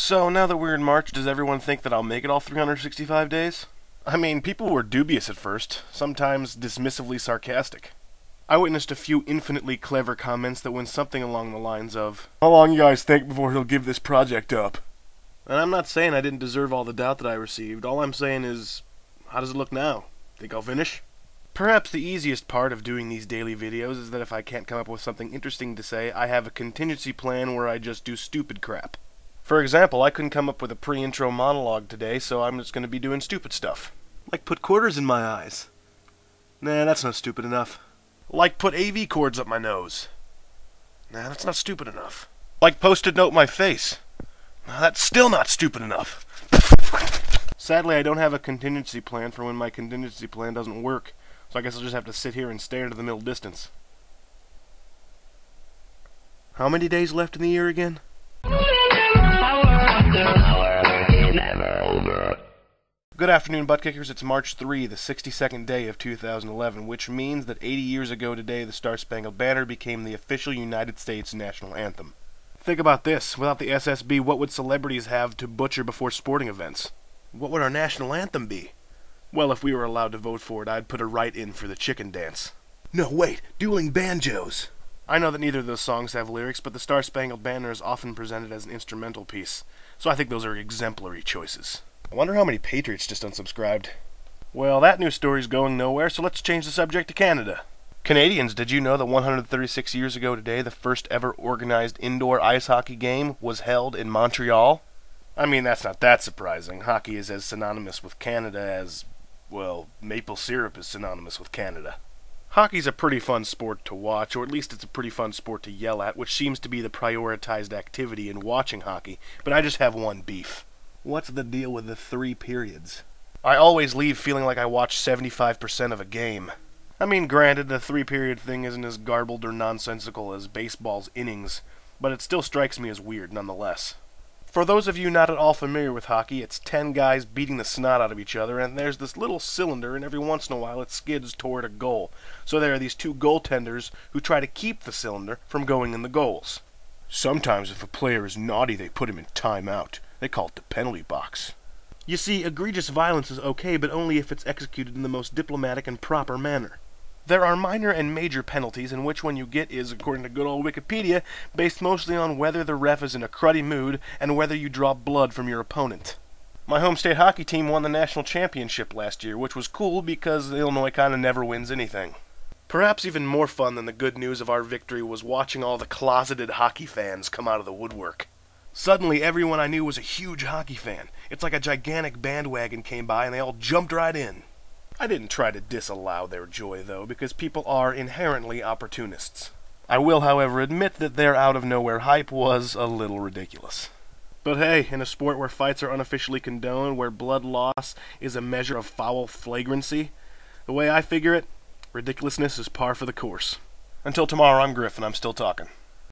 So, now that we're in March, does everyone think that I'll make it all 365 days? I mean, people were dubious at first, sometimes dismissively sarcastic. I witnessed a few infinitely clever comments that went something along the lines of, "How long you guys think before he'll give this project up?" And I'm not saying I didn't deserve all the doubt that I received. All I'm saying is, how does it look now? Think I'll finish? Perhaps the easiest part of doing these daily videos is that if I can't come up with something interesting to say, I have a contingency plan where I just do stupid crap. For example, I couldn't come up with a pre-intro monologue today, so I'm just going to be doing stupid stuff. Like put quarters in my eyes. Nah, that's not stupid enough. Like put AV cords up my nose. Nah, that's not stupid enough. Like post-it note my face. Nah, that's still not stupid enough. Sadly, I don't have a contingency plan for when my contingency plan doesn't work, so I guess I'll just have to sit here and stare into the middle distance. How many days left in the year again? Good afternoon, butt kickers. It's March 3, the 62nd day of 2011, which means that 80 years ago today, the Star-Spangled Banner became the official United States national anthem. Think about this. Without the SSB, what would celebrities have to butcher before sporting events? What would our national anthem be? Well, if we were allowed to vote for it, I'd put a write-in for the chicken dance. No, wait, dueling banjos. I know that neither of those songs have lyrics, but the Star-Spangled Banner is often presented as an instrumental piece, so I think those are exemplary choices. I wonder how many Patriots just unsubscribed. Well, that news story's going nowhere, so let's change the subject to Canada. Canadians, did you know that 136 years ago today, the first ever organized indoor ice hockey game was held in Montreal? I mean, that's not that surprising. Hockey is as synonymous with Canada as, well, maple syrup is synonymous with Canada. Hockey's a pretty fun sport to watch, or at least it's a pretty fun sport to yell at, which seems to be the prioritized activity in watching hockey, but I just have one beef. What's the deal with the 3 periods? I always leave feeling like I watched 75% of a game. I mean, granted, the 3-period thing isn't as garbled or nonsensical as baseball's innings, but it still strikes me as weird nonetheless. For those of you not at all familiar with hockey, it's 10 guys beating the snot out of each other, and there's this little cylinder, and every once in a while it skids toward a goal. So there are these 2 goaltenders who try to keep the cylinder from going in the goals. Sometimes if a player is naughty, they put him in timeout. They call it the penalty box. You see, egregious violence is okay, but only if it's executed in the most diplomatic and proper manner. There are minor and major penalties, and which one you get is, according to good old Wikipedia, based mostly on whether the ref is in a cruddy mood and whether you draw blood from your opponent. My home state hockey team won the national championship last year, which was cool because Illinois kinda never wins anything. Perhaps even more fun than the good news of our victory was watching all the closeted hockey fans come out of the woodwork. Suddenly, everyone I knew was a huge hockey fan. It's like a gigantic bandwagon came by and they all jumped right in. I didn't try to disallow their joy, though, because people are inherently opportunists. I will, however, admit that their out-of-nowhere hype was a little ridiculous. But hey, in a sport where fights are unofficially condoned, where blood loss is a measure of foul flagrancy, the way I figure it, ridiculousness is par for the course. Until tomorrow, I'm Griff, and I'm still talking.